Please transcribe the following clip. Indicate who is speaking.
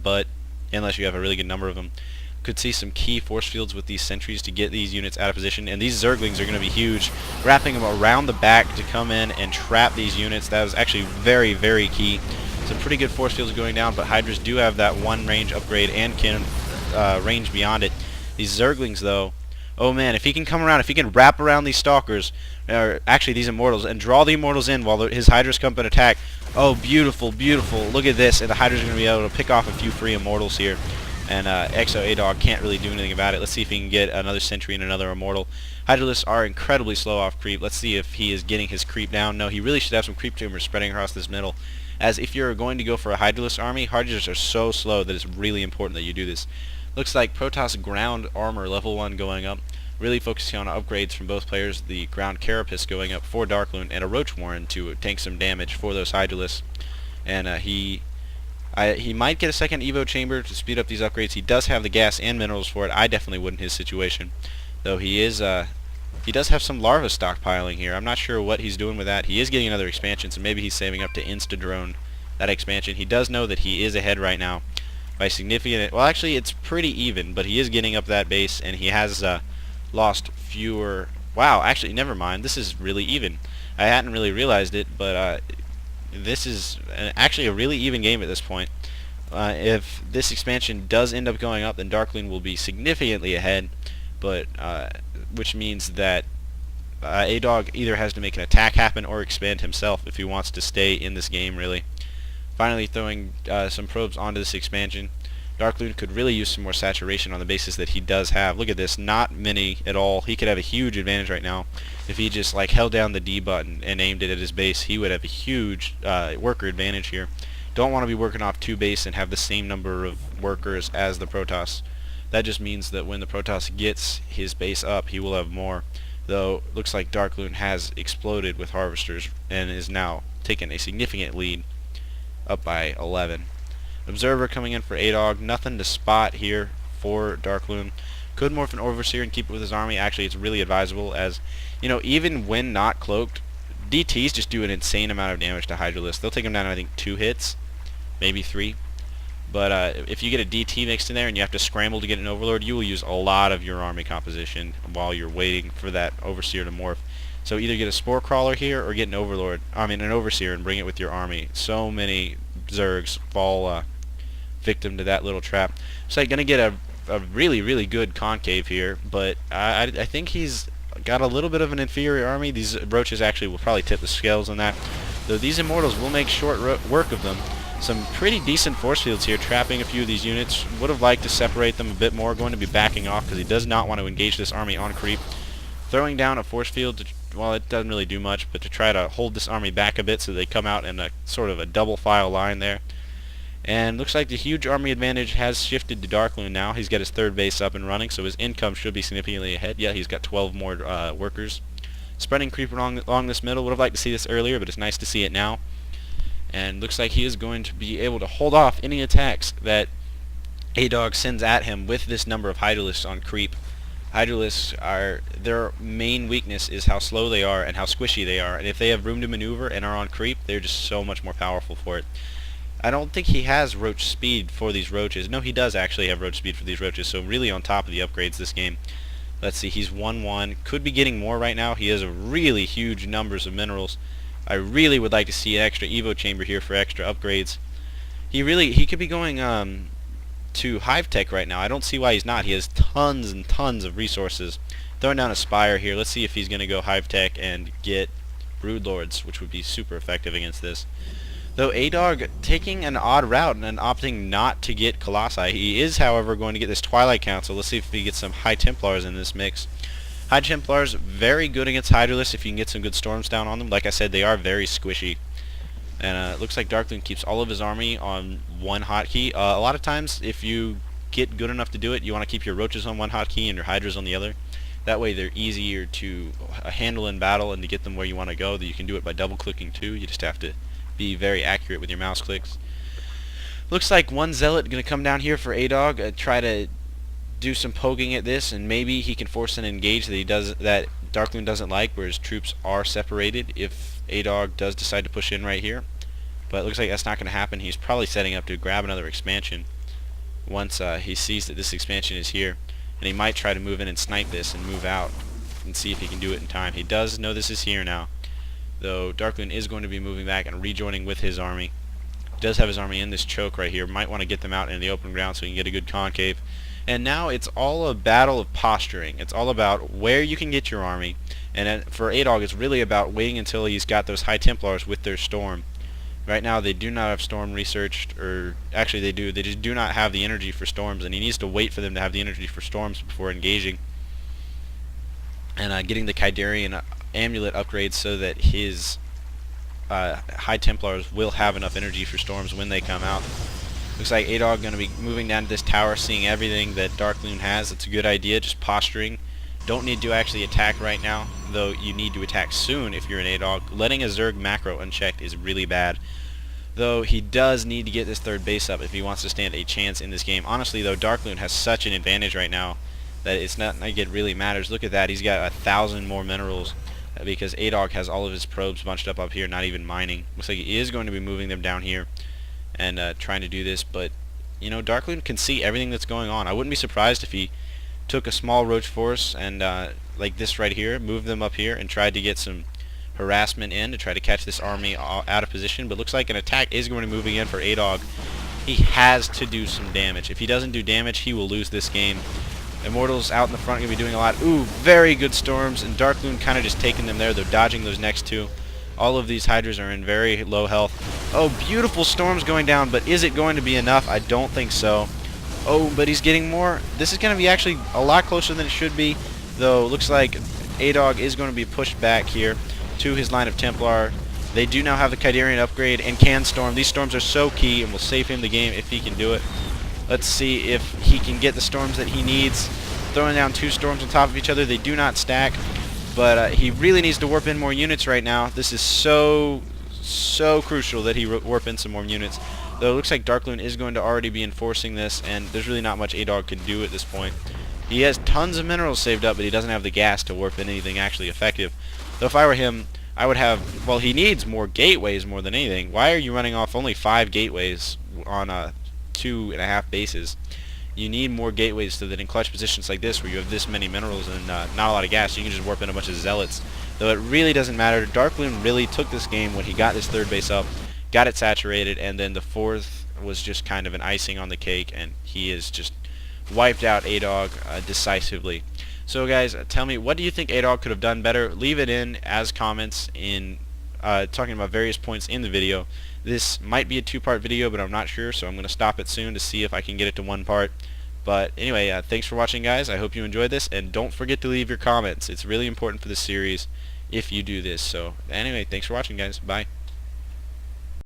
Speaker 1: but unless you have a really good number of them. Could see some key force fields with these sentries to get these units out of position, and these Zerglings are going to be huge, wrapping them around the back to come in and trap these units. That was actually very, very key. Some pretty good force fields going down, but Hydras do have that one range upgrade and can range beyond it. These Zerglings, though, oh man, if he can come around, if he can wrap around these Stalkers, or actually these Immortals, and draw the Immortals in while his Hydras come and attack, oh, beautiful, beautiful. Look at this, and the Hydras are going to be able to pick off a few free Immortals here. And Exo A-Dog can't really do anything about it. Let's see if he can get another Sentry and another Immortal. Hydralisks are incredibly slow off creep. Let's see if he is getting his creep down. No, he really should have some creep tumors spreading across this middle. As if you're going to go for a Hydralisk army, Hydralisks are so slow that it's really important that you do this. Looks like Protoss ground armor level 1 going up. Really focusing on upgrades from both players. The ground Carapace going up for Darkloon and a Roach Warren to tank some damage for those Hydralisks. And he might get a second Evo chamber to speed up these upgrades. He does have the gas and minerals for it. I definitely would in his situation. Though he does have some larva stockpiling here. I'm not sure what he's doing with that. He is getting another expansion, so maybe he's saving up to insta-drone that expansion. He does know that he is ahead right now by significant... Well, actually, it's pretty even, but he is getting up that base, and he has lost fewer... Wow, actually, never mind. This is really even. I hadn't really realized it, but... this is actually a really even game at this point. If this expansion does end up going up, then Darkloon will be significantly ahead, but which means that A-Dog either has to make an attack happen or expand himself if he wants to stay in this game, really. Finally throwing some probes onto this expansion. Darkloon could really use some more saturation on the bases that he does have. Look at this, not many at all. He could have a huge advantage right now. If he just like held down the D button and aimed it at his base, he would have a huge worker advantage here. Don't want to be working off 2 base and have the same number of workers as the Protoss. That just means that when the Protoss gets his base up, he will have more. Though, looks like Darkloon has exploded with Harvesters and is now taking a significant lead, up by 11. Observer coming in for A-Dog. Nothing to spot here for Darkloon. Could morph an Overseer and keep it with his army. Actually, it's really advisable as, you know, even when not cloaked, DTs just do an insane amount of damage to Hydralisks. They'll take them down, I think, 2 hits, maybe 3. But if you get a DT mixed in there and you have to scramble to get an Overlord, you will use a lot of your army composition while you're waiting for that Overseer to morph. So either get a Spore Crawler here or get an an Overseer and bring it with your army. So many Zergs fall victim to that little trap. So I'm going to get a really, really good concave here, but I think he's got a little bit of an inferior army. These Roaches actually will probably tip the scales on that, though these Immortals will make short work of them. Some pretty decent force fields here, trapping a few of these units. Would have liked to separate them a bit more. Going to be backing off because he does not want to engage this army on creep. Throwing down a force field, well, it doesn't really do much, but to try to hold this army back a bit so they come out in a sort of a double file line there. And looks like the huge army advantage has shifted to Darkloon now. He's got his 3rd base up and running, so his income should be significantly ahead. Yeah, he's got 12 more workers. Spreading creep along this middle. Would have liked to see this earlier, but it's nice to see it now. And looks like he is going to be able to hold off any attacks that A-Dog sends at him with this number of Hydralisks on creep. Hydralisks are, their main weakness is how slow they are and how squishy they are. And if they have room to maneuver and are on creep, they're just so much more powerful for it. I don't think he has Roach speed for these Roaches. No, he does actually have Roach speed for these Roaches, so really on top of the upgrades this game. Let's see, he's 1-1. Could be getting more right now. He has a really huge numbers of minerals. I really would like to see an extra Evo chamber here for extra upgrades. He could be going to Hive Tech right now. I don't see why he's not. He has tons and tons of resources. Throwing down a Spire here. Let's see if he's going to go Hive Tech and get Broodlords, which would be super effective against this. Though A-Dog taking an odd route and opting not to get Colossi. He is, however, going to get this Twilight Council. Let's see if he gets some High Templars in this mix. High Templars, very good against Hydralisks if you can get some good storms down on them. Like I said, they are very squishy. And it looks like Darkloon keeps all of his army on 1 hotkey. A lot of times, if you get good enough to do it, you want to keep your Roaches on 1 hotkey and your Hydras on the other. That way they're easier to handle in battle and to get them where you want to go. You can do it by double-clicking too. You just have to be very accurate with your mouse clicks. Looks like 1 Zealot going to come down here for A-Dog, try to do some poking at this, and maybe he can force an engage that Darkloon doesn't like, where his troops are separated if A-Dog does decide to push in right here. But it looks like that's not going to happen. He's probably setting up to grab another expansion. once he sees that this expansion is here, and he might try to move in and snipe this and move out and see if he can do it in time. He does know this is here now, though Darkloon is going to be moving back and rejoining with his army. He does have his army in this choke right here. Might want to get them out in the open ground so he can get a good concave. And now it's all a battle of posturing. It's all about where you can get your army. And for Adog, it's really about waiting until he's got those High Templars with their storm. Right now they do not have storm researched, or actually they do. They just do not have the energy for storms, and he needs to wait for them to have the energy for storms before engaging. And getting the Kydarian amulet upgrades so that his High Templars will have enough energy for storms when they come out. Looks like Adog going to be moving down to this tower, seeing everything that Darkloon has. It's a good idea, just posturing. Don't need to actually attack right now, though you need to attack soon if you're an Adog. Letting a Zerg macro unchecked is really bad, though he does need to get this third base up if he wants to stand a chance in this game. Honestly, though, Darkloon has such an advantage right now that it's not like it really matters. Look at that, he's got 1,000 more minerals because Adog has all of his probes bunched up here, not even mining. Looks like he is going to be moving them down here and trying to do this, but you know, Darkloon can see everything that's going on. I wouldn't be surprised if he took a small roach force and like this right here, moved them up here and tried to get some harassment in to try to catch this army out of position. But looks like an attack is going to move again for Adog. He has to do some damage. If he doesn't do damage, he will lose this game. Immortals out in the front going to be doing a lot. Ooh, very good storms, and Darkloon kind of just taking them there. They're dodging those next two. All of these Hydras are in very low health. Oh, beautiful storms going down, but is it going to be enough? I don't think so. Oh, but he's getting more. This is going to be actually a lot closer than it should be, though looks like Adog is going to be pushed back here to his line of Templar. They do now have the Kydarian upgrade and can storm. These storms are so key and will save him the game if he can do it. Let's see if he can get the storms that he needs. Throwing down 2 storms on top of each other. They do not stack, but he really needs to warp in more units right now. This is so crucial that he warp in some more units. Though it looks like Darkloon is going to already be enforcing this, and there's really not much Adog can do at this point. He has tons of minerals saved up, but he doesn't have the gas to warp in anything actually effective. Though if I were him, I would have, well, he needs more gateways more than anything. Why are you running off only 5 gateways on 2.5 bases? You need more gateways so that in clutch positions like this, where you have this many minerals and not a lot of gas, you can just warp in a bunch of zealots. Though it really doesn't matter. Darkloon really took this game when he got this third base up, got it saturated, and then the fourth was just kind of an icing on the cake, and he is just wiped out Adog decisively. So guys, tell me, what do you think Adog could have done better? Leave it in as comments in talking about various points in the video. This might be a 2-part video, but I'm not sure, so I'm going to stop it soon to see if I can get it to 1 part. But anyway, thanks for watching, guys. I hope you enjoyed this, and don't forget to leave your comments. It's really important for this series if you do this. So anyway, thanks for watching, guys. Bye.